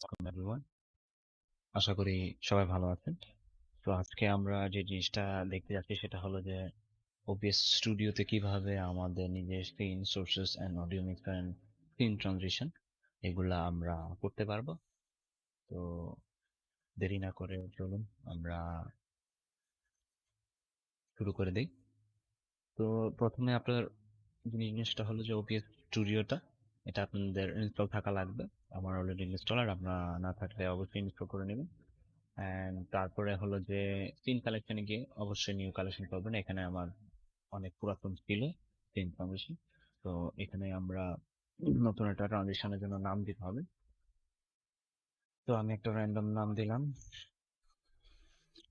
Welcome everyone. আশা করি সবাই ভালো আছেন। তো আজকে আমরা যে জিনিসটা দেখতে যাচ্ছি সেটা হলো যে OBS স্টুডিওতে কিভাবে আমাদের নিজের scene sources and audio mixer and scene transition এগুলা আমরা করতে পারবো। তো দেরি না করে চলুন আমরা শুরু করে দিই। তো প্রথমে আপনার জিনিসটা হলো যে OBS স্টুডিওটা এটা আপনাদের ইনস্টল থাকা লাগবে। আমার অলরেডি ইনস্টল, আর আপনার না থাকলে অবশ্যই ইনস্টল করে নেবেন। অ্যান্ড তারপরে হলো যে সিন কালেকশনে গিয়ে অবশ্যই নিউ কালেকশন করবেন। এখানে আমার অনেক পুরাতন ছিল সিন ট্রানজিশন। তো এখানে আমরা নতুন একটা ট্রানজিশনের জন্য নাম দিতে হবে। তো আমি একটা র্যান্ডম নাম দিলাম।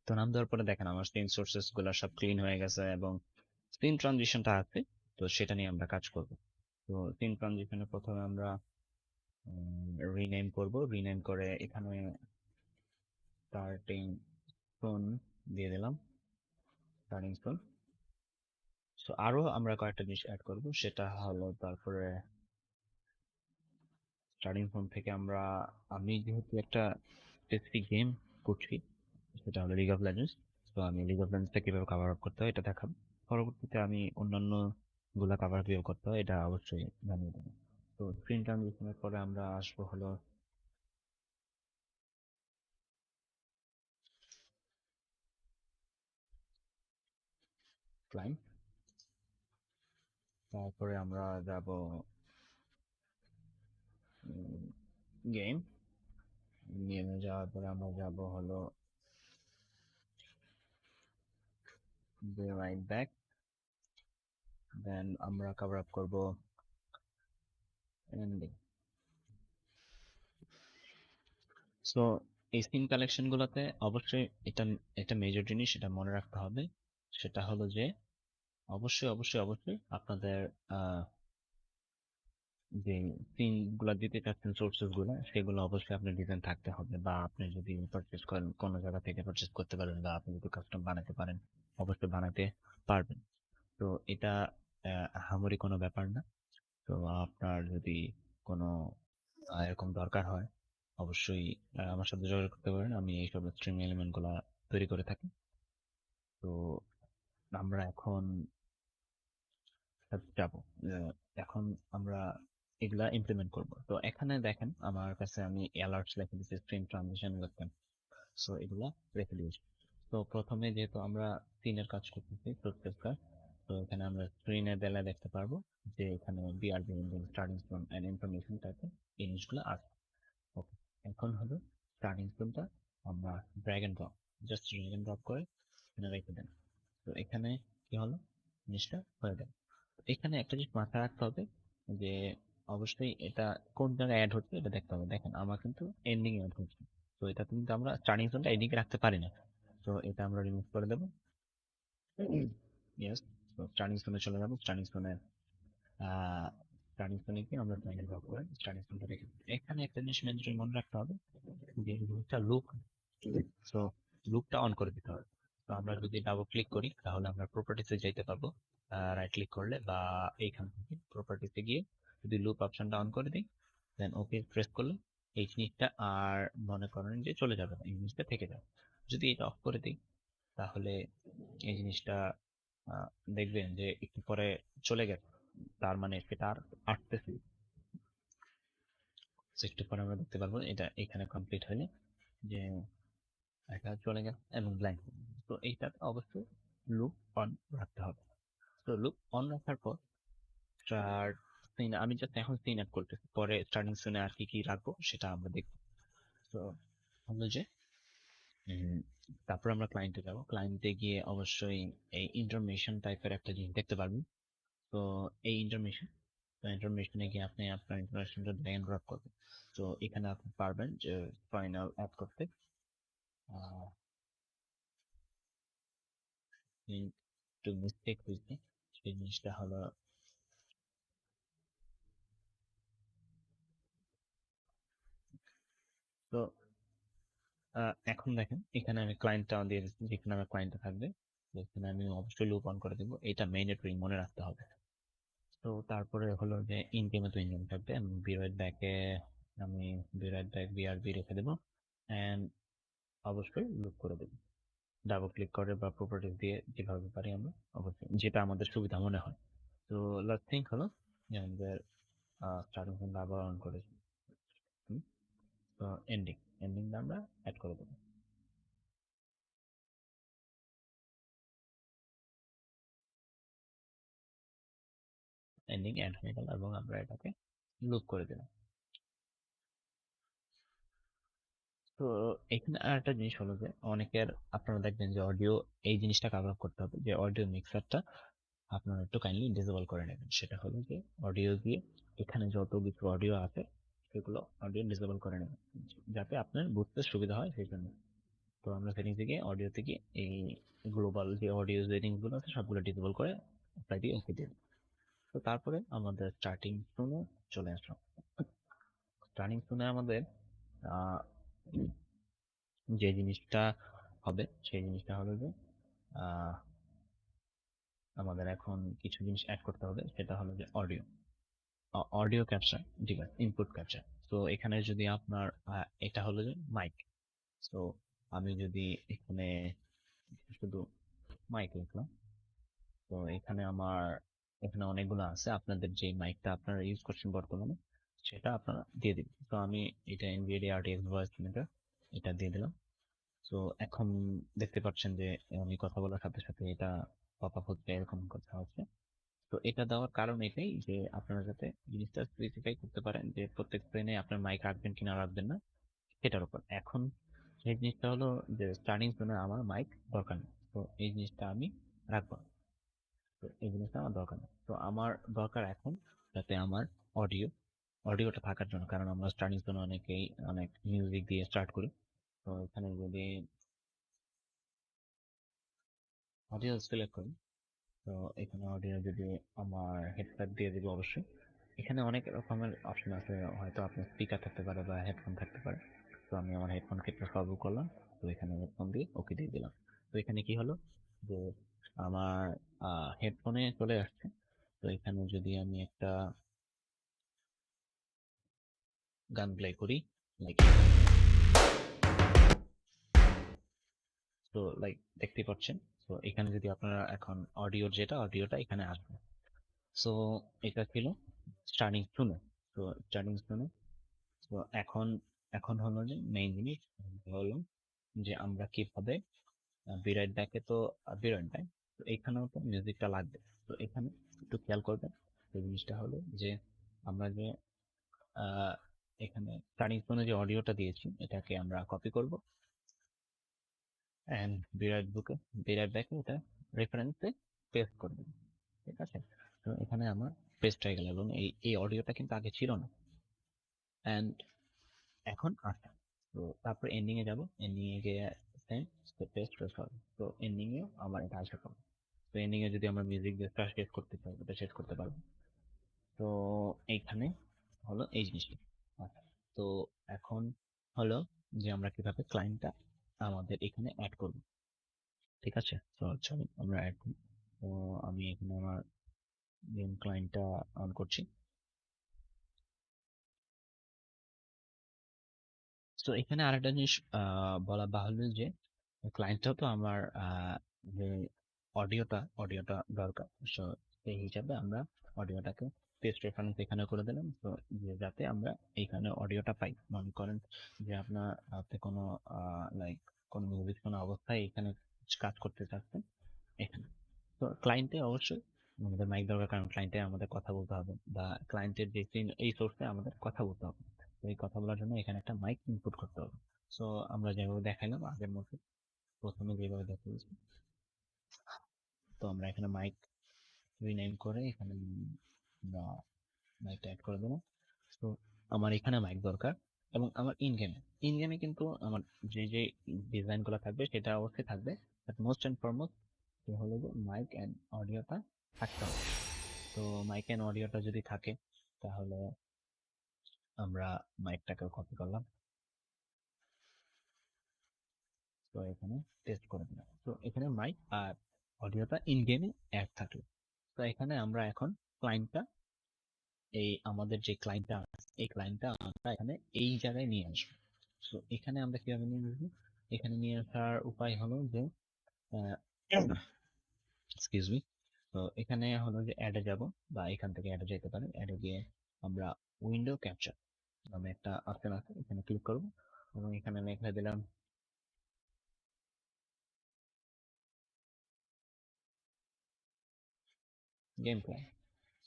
তো নাম দেওয়ার পরে দেখেন আমার সিন সোর্সেস গুলো সব ক্লিন হয়ে গেছে এবং সিন ট্রানজিশনটা আছে। তো সেটা নিয়ে আমরা কাজ করব। তো সিন ট্রানজিশনে প্রথমে আমরা রিনেম করব। রিনেম করে এখানে স্টার্টিং টোন দিয়ে দিলাম, স্টার্টিং টোন। সো আরো আমরা কয়েকটা জিনিস অ্যাড করব, সেটা হলো তারপরে স্টার্টিং ফোন থেকে আমি যেহেতু একটা স্পেসিফিক গেম করছি, সেটা হলো লিগ অফ লেজেন্ডস। তো আমি লিগ অফ লেজেন্ডসটা কিভাবে কভার আপ করতে হয় এটা দেখাবো। পরবর্তীতে আমি অন্যান্য গুলা কভার কিভাবে করতে হয় এটা অবশ্যই জানিয়ে দেবো। তো স্ক্রিন ট্রানজিশনের পরে আমরা আসবো হলো ক্লায়েন্ট। তারপরে আমরা যাব গেম। গেমে যাওয়ার পরে আমরা যাব হলো রাইট ব্যাক। দেন আমরা কভার আপ করবো এন্ডিং। সো এই সিন কালেকশন গুলোতে অবশ্যই এটা একটা মেজর জিনিস, এটা মনে রাখতে হবে। সেটা হলো যে অবশ্যই আপনাদের যে সিন গুলা দিতে চাচ্ছেন সোর্সেস গুলা, সেগুলো অবশ্যই আপনার ডিজাইন থাকতে হবে, বা আপনি যদি পারচেজ করেন কোনো জায়গা থেকে পারচেজ করতে পারবেন, বা আপনি যদি কাস্টম বানাতে পারেন অবশ্যই বানাতে পারবেন। তো এটা আহামরি কোনো ব্যাপার না। তো আপনার যদি কোনো এরকম দরকার হয় অবশ্যই আমার সাথে যোগাযোগ করতে পারেন। আমি এইসব স্ট্রিম এলিমেন্ট গুলা তৈরি করে থাকি। তো আমরা এখন যাব, এখন আমরা এগুলা ইমপ্লিমেন্ট করব। তো এখানে দেখেন আমার কাছে আমি অ্যালার্টস লিখে দিচ্ছি, স্ট্রিম ট্রানজিশন করতেন। সো এগুলা রেখে দিয়েছি। তো প্রথমে যেহেতু আমরা সিনের কাজ করতেছি, প্রসেস কাজ, তো এখানে আমরা স্ক্রিনে দিলে দেখতে পারবো যে এখানে BRB engine starting from and information টাইপের এই জিনিসগুলো আছে। ওকে, এখন হলো স্টার্টিং ফ্রমটা আমরা drag and drop, just drag and drop করে এখানে রেখে দেন। তো এখানে কি হলো, জিনিসটা হয়ে গেল। এখানে একটা জিনিস মাথায় রাখতে হবে যে অবশ্যই এটা কোন জায়গায় অ্যাড হচ্ছে এটা দেখতে হবে। দেখেন আমার কিন্তু এন্ডিং অ্যাড হচ্ছে, তো এটা কিন্তু আমরা স্টার্টিং জোনটা এদিকে রাখতে পারি না। তো এটা আমরা রিমুভ করে দেবো। ইয়েস। তো স্টার্টিং জোনে চলে যাবো। স্টার্টিং জোনে গিয়ে আমরা ড্র্যাগ এন্ড ড্রপ করে স্টার্টিং জোনটা রেখে দেবো। এখানে একটা জিনিস মনে রাখতে হবে যে লুপটা সো লুপটা অন করে দিতে হবে। তো আমরা যদি ডাবল ক্লিক করি তাহলে আমরা প্রপার্টিসে যাইতে পারবো। রাইট ক্লিক করলে বা এইখান থেকে প্রপার্টিসে গিয়ে যদি লুপ অপশনটা অন করে দিই, দেন ওকে প্রেস করলে এই জিনিসটা আর মনে করেন যে চলে যাবে না, এই জিনিসটা থেকে যাবে। যদি এটা অফ করে দিই তাহলে এই জিনিসটা আহ, দেখবেন যে একটু পরে চলে গেছে, তার মানে সেটা আর আসতেছে। So একটু পরে আমরা দেখতে পারবো এটা এখানে কমপ্লিট হলে যে এটা চলে গেল এবং ব্ল্যাঙ্ক। তো এইটাতে অবশ্যই লুপ অন রাখতে হবে। তো লুপ অন রাখার পর স্টার্ট সিন, আমি জাস্ট এখন সিন অ্যাড করতেছি, পরে স্টার্টিং সিনে আর কি কি রাখবো সেটা আমরা দেখবো। তো হলো যে উম, তারপর আমরা ক্লায়েন্টে যাবো। ক্লায়েন্টে গিয়ে অবশ্যই এই ইনফরমেশন টাইপের একটা জিনিস দেখতে পারবেন। তো এই ইনফরমেশনে গিয়ে আপনি আপনার ইনফরমেশনটা ড্র্যাগ এন্ড ড্রপ করবেন। তো এখানে আপনি পারবেন যে ফাইনাল অ্যাড করতে। আহ, একটু মিস্টেক হয়েছে, সেই জিনিসটা হলো তো এখন দেখেন এখানে আমি ক্লায়েন্টটা দিয়ে দিচ্ছি, যেখানে আমার ক্লায়েন্টটা থাকবে সেখানে আমি অবশ্যই লুপ অন করে দেবো, এটা ম্যান্ডেটরি মনে রাখতে হবে। তো তারপরে হলো যে ইনকামে তো ইনকাম থাকবে, আমি বিরয়ের ব্যাকে আমি BRB রেখে দেবো অ্যান্ড অবশ্যই লুপ করে দেবো। ডাবল ক্লিক করে বা প্রপার্টিজ দিয়ে যেভাবে পারি আমরা অবশ্যই, যেটা আমাদের সুবিধা মনে হয়। তো লাস্ট থিং হলো যে আমাদের স্টার্টিং পয়েন্ট আবার অন করেছি। তো এন্ডিংটা আমরা অ্যাড করে দেবো। এন্ডিং অ্যাড হয়ে গেল এবং আমরা এটাকে লুপ করে দিলাম। তো এখানে আরেকটা জিনিস হলো যে অনেকের, আপনারা দেখবেন যে অডিও, এই জিনিসটা কভার করতে হবে যে অডিও মিক্সারটা আপনারা একটু কাইন্ডলি ডিসেবল করে নেবেন। সেটা হলো যে অডিও দিয়ে এখানে যত কিছু অডিও আছে সেগুলো অডিও ডিসেবল করে নেবেন, যাতে আপনার বুঝতে সুবিধা হয় সেই জন্য। তো আমরা সেটিং থেকে অডিও থেকে এই গ্লোবাল যে অডিও সেটিংস গুলো আছে সবগুলো ডিসেবল করে অ্যাপ্লাই দিয়ে ওকে দিন। তো তারপরে আমাদের স্টার্টিং টুনে চলে আসলাম। স্টার্টিং টুনে আমাদের আহ, যে জিনিসটা হবে সেই জিনিসটা হলো যে আহ, আমাদের এখন কিছু জিনিস অ্যাড করতে হবে, সেটা হলো যে audio capture device, input capture. তো এখানে যদি আপনার এটা হলো যে মাইক। তো আমি যদি এখানে শুধু মাইক লিখলাম, তো এখানে এখানে অনেকগুলো আছে, আপনাদের যে মাইকটা আপনারা ইউজ করছেন বর্তমানে সেটা আপনারা দিয়ে দিবেন। তো আমি এটা NVIDIA RTX ভয়েস মেকার এটা দিয়ে দিলাম। তো এখন দেখতে পাচ্ছেন যে আমি কথা বলার সাথে সাথে এটা পপ আপ হচ্ছে, এরকম কথা হচ্ছে। তো এটা দেওয়ার কারণ এটাই যে আপনারা যাতে জিনিসটা স্পেসিফাই করতে পারেন যে প্রত্যেক ফ্রেমে আপনার মাইক রাখবেন কিনা রাখবেন না সেটার উপর। এখন সেই জিনিসটা হলো যে স্টার্টিং ফ্রেমে আমার মাইক দরকার নেই, তো এই জিনিসটা আমি রাখবো না। তো এই জিনিসটা আমার দরকার নেই, তো আমার দরকার এখন যাতে আমার অডিওটা থাকার জন্য, কারণ আমরা স্টার্টিং ফ্রেমে অনেক মিউজিক দিয়ে স্টার্ট করি। তো এখানে যদি অডিও সিলেক্ট করি, তো এখানে অডিও যদি আমার হেডসেট দিয়ে দিব অবশ্যই। এখানে অনেক রকমের অপশন আছে, হয়তো আপনার স্পিকার থাকতে পারে বা হেডফোন থাকতে পারে। তো আমি আমার হেডফোন ক্ষেত্রে সলভ করলাম। তো এখানে হেডফোন দিয়ে ওকে দিয়ে দিলাম। তো এখানে কি হলো যে আমার হেডফোনে চলে আসছে। তো এখানে যদি আমি একটা গান প্লে করি, লাইক, তো লাইক দেখতে পাচ্ছেন। তো এখানে যদি আপনারা এখন অডিওটা এখানে আসবে। সো এটা ছিল স্টার্টিং শুনে। তো স্টার্টিং শুনে, তো এখন এখন হলো যে মেইন জিনিস হলো যে আমরা কিভাবে বিরাট ব্যাকে, তো বিরাট ব্যাক, তো এখানেও তো মিউজিকটা লাগবে। তো এখানে একটু খেয়াল করবেন, এই জিনিসটা হলো যে আমরা যে আহ, এখানে স্টার্টিং ফোনে যে অডিওটা দিয়েছি এটাকে আমরা কপি করব অ্যান্ড বিরাট ব্যাকে এটা রেফারেন্সে পেস্ট করে দেবো। ঠিক আছে, তো এখানে আমার পেস্ট হয়ে গেল এবং এই অডিওটা কিন্তু আগে ছিল না। অ্যান্ড এখন আসা, তো তারপর এন্ডিং এ যাব, এন্ডিং এ গিয়ে সেম পেস্ট হবে। তো এন্ডিং এও আমার এটা আসা পাবো। তো এন্ডিং এ যদি আমরা মিউজিক দিয়ে শেষ করতে চাই ওটা শেষ করতে পারবো। তো এইখানে হলো এই জিনিসটা। আচ্ছা, তো এখন হলো যে আমরা কিভাবে ক্লায়েন্টটা আমাদের এখানে অ্যাড করব। ঠিক আছে, তো চলো আমরা অ্যাড করি। তো আমি এখানে আমার গেম ক্লায়েন্টটা অন করছি। তো এখানে আরেকটা জিনিস বলা বাহুল্য যে ক্লায়েন্টটাও তো আমার যে অডিওটা দরকার। সো সেই হিসাবে আমরা অডিওটাকে পেস্ট রেফারেন্স এখানে করে দিলাম। তো যে যাতে আমরা এইখানে অডিওটা পাই, মনে করেন যে আপনি কোনো লাইক কোনো মিউজিক শোনা অবস্থায় এখানে কাজ করতে চাচ্ছেন এখানে। তো ক্লায়েন্টে অবশ্যই আমাদের মাইক দরকার, কারণ ক্লায়েন্টে আমাদের কথা বলতে হবে বা ক্লায়েন্টের যে এই সোর্সে আমাদের কথা বলতে হবে। তো এই কথা বলার জন্য এখানে একটা মাইক ইনপুট করতে হবে। সো আমরা যেভাবে দেখাইলাম আগের মতো, প্রথমে যেভাবে দেখিয়েছি, তো আমরা এখানে মাইক রিনেম করে এখানে আমরা মাইকটা অ্যাড করে দেবো। তো আমার এখানে মাইক দরকার এবং আমার ইন গেমে কিন্তু আমার যে ডিজাইন গুলো থাকবে সেটা অবশ্যই থাকবে, বাট মোস্ট অ্যান্ড ফরমোস্ট হলো যে মাইক অ্যান্ড অডিওটা থাকতে হবে। তো মাইক অ্যান্ড অডিওটা যদি থাকে তাহলে আমরা মাইকটাকেও কপি করলাম, তো এখানে টেস্ট করে দিলাম। তো এখানে মাইক আর অডিওটা ইন গেমে অ্যাড থাকলো। তো এখানে আমরা এখন ক্লায়েন্টটা এই আমাদের যে ক্লায়েন্টটা আছে এই ক্লায়েন্টটা আমরা এখানে এই জায়গায় নিয়ে আসবো। সো এখানে আমরা কিভাবে নিয়ে আসবো? এখানে নিয়ে আসার উপায় হলো যে এক্সকিউজ মি, তো এখানে হলো যে অ্যাডে যাব, বা এখান থেকে অ্যাডে যেতে পারেন। অ্যাডে গিয়ে আমরা উইন্ডো ক্যাপচার নামে একটা অপশন আছে, এখানে ক্লিক করব এবং এখানে লিখে দিলাম গেম প্ল্যান।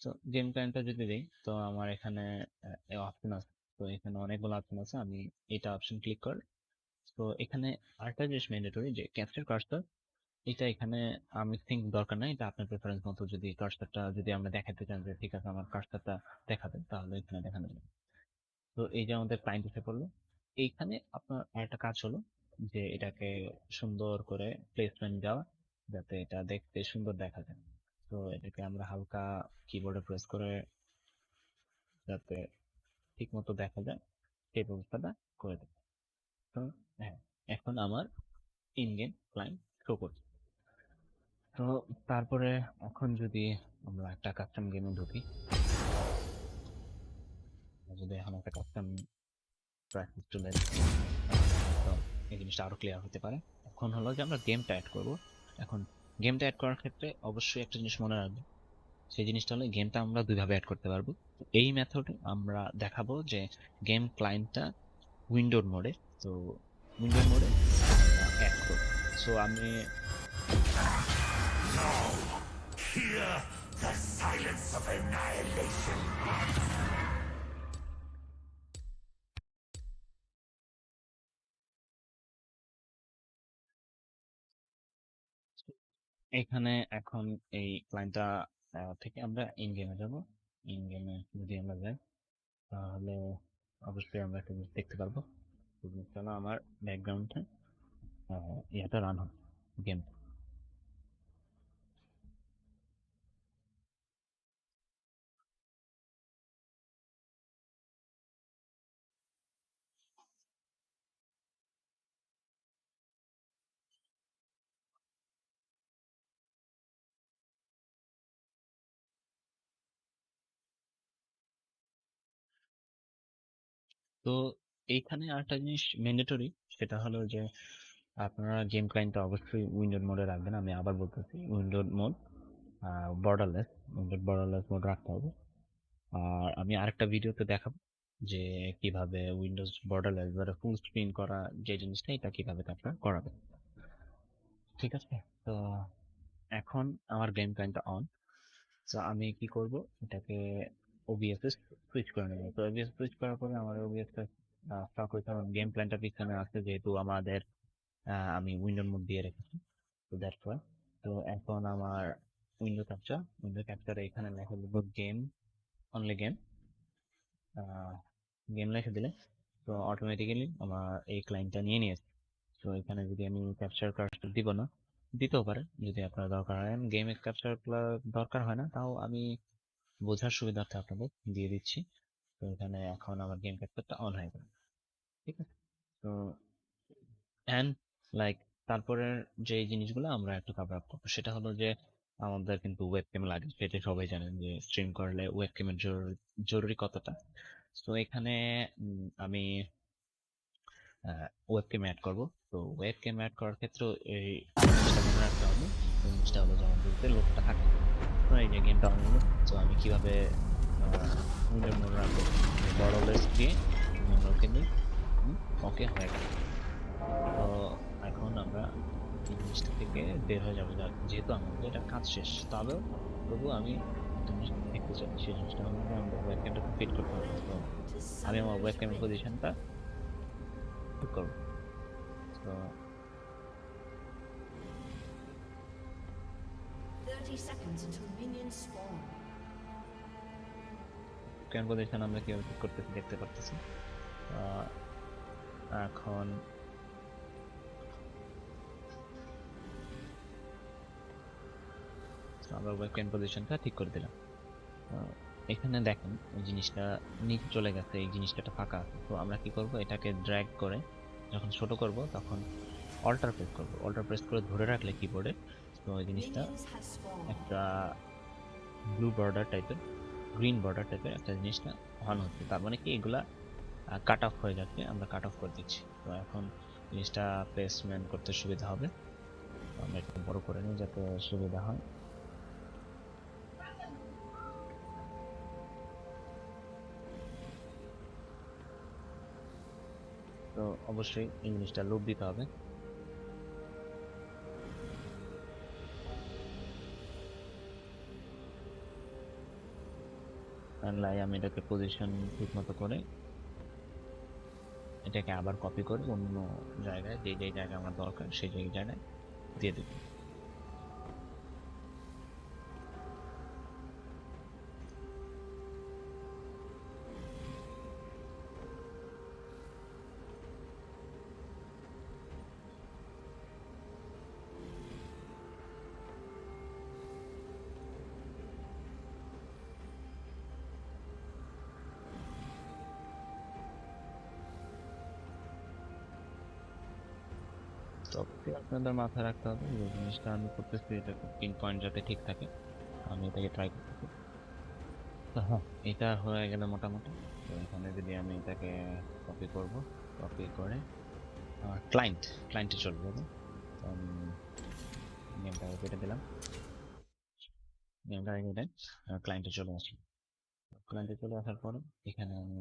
তো গেম প্ল্যানটা যদি দিই, তো আমার এখানে অপশন আছে। তো এখানে অনেকগুলো অপশন আছে, আমি এটা অপশন ক্লিক করি। তো এখানে আরেকটা জিনিস ম্যান্ডেটরি, যে ক্যাপচার কার্সর, এটা এখানে আমি থিঙ্ক দরকার নাই, এটা আপনার প্রেফারেন্স মতো। যদি কার্সরটা যদি আমরা দেখাতে চান যে ঠিক আছে আমার কার্সরটা দেখাবে, তাহলে এখানে দেখানো যাবে। তো এই যে আমাদের ক্লায়েন্ট এসে পড়লো, এইখানে আপনার আরেকটা কাজ হলো যে এটাকে সুন্দর করে প্লেসমেন্ট দেওয়া, যাতে এটা দেখতে সুন্দর দেখা যায়। তো এটাকে আমরা হালকা কিবোর্ডে প্রেস করে যাতে ঠিক মতো দেখা যায় সেই ব্যবস্থাটা করে দেব। তো হ্যাঁ, এখন আমার ইন গেম ক্লায়েন্ট শো করছে। তো তারপরে এখন যদি আমরা একটা কাস্টম গেমে ঢুকি, যদি এখন একটা কাস্টম প্র্যাকটিস চলে যায়, তো এই জিনিসটা আরো ক্লিয়ার হতে পারে। এখন হলো যে আমরা গেমটা অ্যাড করব। এখন গেমটা অ্যাড করার ক্ষেত্রে অবশ্যই একটা জিনিস মনে রাখবেন, সেই জিনিসটা হলো গেমটা আমরা দুইভাবে অ্যাড করতে পারবো। এই মেথডে আমরা দেখাবো যে গেম ক্লায়েন্টটা উইন্ডোর মোডে, তো উইন্ডোর মোডে আমরা অ্যাড করব। সো আমি Hear the silence of annihilation. এখানে এখন এই ক্লায়েন্টটা থেকে আমরা ইন গেমে যাব। ইন গেমে যদি আমরা যাই, তাহলে অবশ্যই আমরা একটা জিনিস দেখতে পারবো। জিনিসটা হলো আমার ব্যাকগ্রাউন্ডে ইয়াটা রান হয় গেম। তো এইখানে আরেকটা জিনিস ম্যান্ডেটরি, সেটা হলো যে আপনারা গেম ক্লায়েন্টটা অবশ্যই উইন্ডোর মোডে রাখবেন। আমি আবার বলতেছি, উইন্ডোর মোড বর্ডারলেস, উইন্ডোর বর্ডারলেস মোড রাখতে হবে। আর আমি আরেকটা ভিডিওতে দেখাবো যে কিভাবে উইন্ডোজ বর্ডারলেস বা ফুল স্ক্রিন করা যে জিনিসটা, এটা কিভাবে আপনারা করাবেন। ঠিক আছে? তো এখন আমার গেম ক্লায়েন্টটা অন। তো আমি কি করব, এটাকে ওবিএস এ সুইচ করে নেব। তো ওবিএস সুইচ করার পরে আমার ওবিএস টা স্টক হইতে আমার গেম প্ল্যানটা পিছনে আছে, যেহেতু আমাদের আমি উইন্ডোর মোড দিয়ে রেখেছি, তো দ্যাটস ওয়াই। তো এখন আমার উইন্ডো ক্যাপচার এখানে লেখা দেবো গেম, অনলি গেম। গেম লিখে দিলে তো অটোমেটিক্যালি আমার এই ক্লায়েন্টটা নিয়ে নিয়েছে। তো এখানে যদি আমি ক্যাপচার কার্সর দিব না, দিতেও পারে যদি আপনার দরকার হয়। গেমে ক্যাপচার দরকার হয় না, তাও আমি বোঝার সুবিধার্থে আপনাদের দিয়ে দিচ্ছি। তো এখানে এখন আমার গেম ক্যাপচারটা অন হয়ে গেল। ঠিক আছে? তো অ্যান্ড লাইক তারপরের যে জিনিসগুলো আমরা একটু কভার আপ করবো, সেটা হলো যে আমাদের কিন্তু ওয়েব ক্যাম লাগে, সেটা সবাই জানেন যে স্ট্রিম করলে ওয়েব ক্যামের জরুরি কতটা। তো এখানে আমি ওয়েব ক্যাম অ্যাড করবো। তো ওয়েব ক্যাম অ্যাড করার ক্ষেত্রে এই জিনিসটা মনে রাখতে হবে, এই জিনিসটা হলো যে আমাদের লোকটা থাকে। তো এই যে গেমটা অন হলো, তো আমি কিভাবে উইন্ডোর মোড রাখবো, বড় লেস দিয়ে আমরা ওকে দিই, ওকে হয়ে গেল। তো এখন আমরা এই জিনিসটা থেকে বের হয়ে যাবো, যেহেতু আমাদের এটা কাজ শেষ। তবু আমি একটা জিনিস দেখতে চাই, সেই জিনিসটা হলো যে আমাদের ওয়েব ক্যামটা ফিট করতে হবে। তো আমি আমার ওয়েব ক্যামের পজিশনটা ঠিক করবো। তো 30 seconds until minions spawn. ক্যাম পজিশন আমরা কিভাবে ঠিক করতেছি দেখতে পারতেছি। আহ, এখন আমরা ওয়েব ক্যাম পজিশনটা ঠিক করে দিলাম। এখানে দেখেন এই জিনিসটা নিচে চলে গেছে, এই জিনিসটা একটা ফাঁকা আছে। তো আমরা কি করব, এটাকে ড্র্যাগ করে যখন ছোট করব তখন অল্টার প্রেস করে ধরে রাখলে কিবোর্ডে, তো এই জিনিসটা Minions have spawned. একটা ব্লু বর্ডার টাইপের গ্রিন বর্ডার টাইপের একটা জিনিসটা অন হচ্ছে, তার মানে কি এগুলা কাট অফ হয়ে যাচ্ছে, আমরা কাট অফ করে দিচ্ছি। তো এখন জিনিসটা প্লেসমেন্ট করতে সুবিধা হবে। আমরা একটু বড় করে নিই যাতে সুবিধা হয়। তো অবশ্যই এই জিনিসটা লুপ দিতে হবে। আমি এটাকে পজিশন ঠিক মতো করে এটাকে আবার কপি করে অন্য জায়গায়, যে যে জায়গায় আমার দরকার সেই জায়গায় দিয়ে দেব। তো অবশ্যই আপনাদের মাথায় রাখতে হবে যে জিনিসটা আমি করতেছি এটা পিন পয়েন্ট যাতে ঠিক থাকে, আমি এটাকে ট্রাই করতেছি। তো হ্যাঁ, এটা হয়ে গেল মোটামুটি। তো এখানে যদি আমি এটাকে কপি করব, কপি করে ক্লায়েন্টে চলে যাবে। তো আমি নেমটাকে কেটে দিলাম, নেমটা রেখে দেন, ক্লায়েন্টে চলে আসি। ক্লায়েন্টে চলে আসার পরে এখানে আমি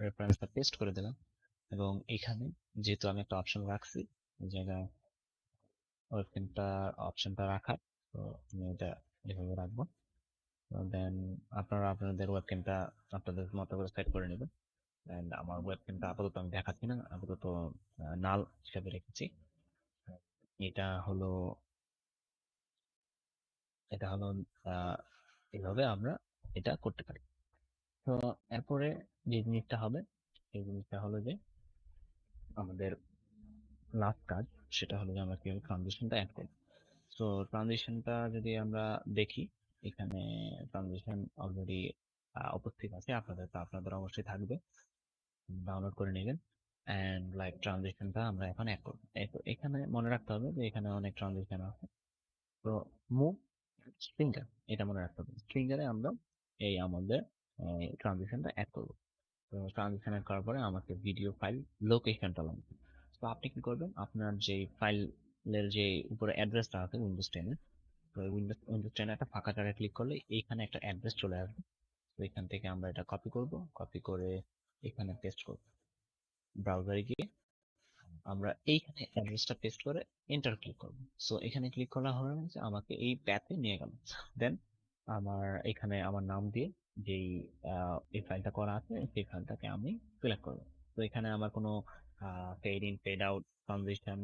রেফারেন্সটা পেস্ট করে দিলাম, এবং এখানে যেহেতু আমি একটা অপশন রাখছি এই জায়গায় ওয়েবক্যামটার অপশনটা রাখার, তো আমি এটা এভাবে রাখবো। দেন আপনারা আপনাদের ওয়েবক্যামটা আপনাদের মতো করে সেট করে নেবেন। এন্ড আমার ওয়েবক্যামটা আপাতত আমি দেখাচ্ছি না, আপাতত নাল হিসাবে রেখেছি। এটা হলো এটা হলো আহ, এইভাবে আমরা এটা করতে পারি। তো এরপরে যে জিনিসটা হবে সেই জিনিসটা হলো যে আমাদের লাস্ট কাজ, সেটা হলো যে আমরা কিভাবে ট্রানজিশনটা অ্যাড করব। সো ট্রানজিশনটা যদি আমরা দেখি, এখানে ট্রানজিশন অলরেডি উপস্থিত আছে, আপনাদের অবশ্যই থাকবে, ডাউনলোড করে নেবেন। অ্যান্ড লাইক ট্রানজিশনটা আমরা এখন অ্যাড করবো। এখানে মনে রাখতে হবে যে এখানে অনেক ট্রানজিশন আছে। তো মুভ স্ট্রিঙ্গার, এটা মনে রাখতে হবে, স্ট্রিঙ্গারে আমরা এই আমাদের ট্রানজিশনটা অ্যাড করবো। তো ট্রানজিশন অ্যাড করার পরে আমাকে ভিডিও ফাইল লোকেশনটা লাগবে। তো আপনি কি করবেন, আপনার যে ফাইলের যে উপরে অ্যাড্রেসটা আছে উইন্ডোজ 10 এর, তো উইন্ডোজ 10 একটা ফাঁকা জায়গায় ক্লিক করলে এইখানে একটা অ্যাড্রেস চলে আসবে। তো এখান থেকে আমরা এটা কপি করব, কপি করে এখানে পেস্ট করব। ব্রাউজারে গিয়ে আমরা এইখানে অ্যাড্রেসটা পেস্ট করে এন্টার ক্লিক করব। সো এখানে ক্লিক করা হয়ে গেছে, আমাকে এই প্যাথে নিয়ে গেল। দেন আমার এখানে আমার নাম দিয়ে যেই এই ফাইলটা করা আছে সেই ফাইলটাকে আমি সিলেক্ট করব। তো এখানে আমার কোনো fade in fade out transition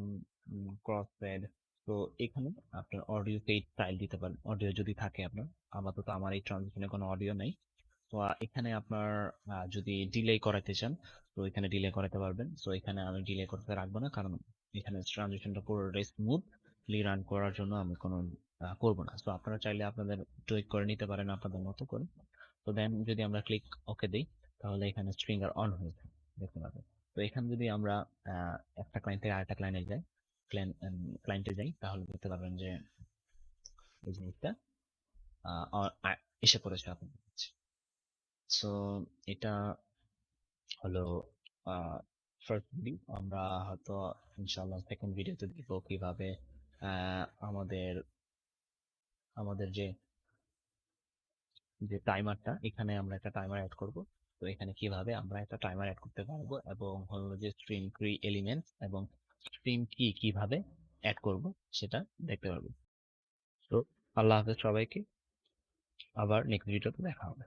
cross fade, তো এখানে আপনার অডিও ফেড স্টাইল দিতে পারেন, অডিও যদি থাকে আপনার। আপাতত আমার এই ট্রানজিশনে কোনো অডিও নেই। তো এখানে আপনার যদি ডিলে করাতে চান, তো এখানে ডিলে করাতে পারবেন। তো এখানে আমি ডিলে করতে রাখবো না, কারণ এখানে ট্রানজিশনটা পুরো স্মুথলি রান করার জন্য আমি কোনো করবো না। তো আপনারা চাইলে আপনাদের টুইক করে নিতে পারেন আপনাদের মতো করে। তো দেন যদি আমরা ক্লিক ওকে দিই, তাহলে এখানে স্ট্রিঙ্গার অন হয়ে যায়, দেখতে পাবেন। তো এখানে যদি আমরা একটা ক্লায়েন্ট থেকে আরেকটা ক্লায়েন্টে যাই, তাহলে দেখতে পাবেন যে এই জিনিসটা এসে পড়েছে আপনার কাছে। সো এটা হলো ফার্স্ট ভিডিও। আমরা হয়তো ইনশাআল্লাহ সেকেন্ড ভিডিওতে দেখবো কিভাবে আমাদের আমাদের যে যে টাইমারটা, এখানে আমরা একটা টাইমার অ্যাড করব। তো এখানে কিভাবে আমরা একটা টাইমার অ্যাড করতে পারবো, এবং হলো যে স্ট্রিম কি এলিমেন্টস এবং স্ট্রিম কি কিভাবে অ্যাড করব সেটা দেখতে পারবো। তো আল্লাহ হাফেজ সবাইকে, আবার নেক্সট ভিডিওতে দেখা হবে।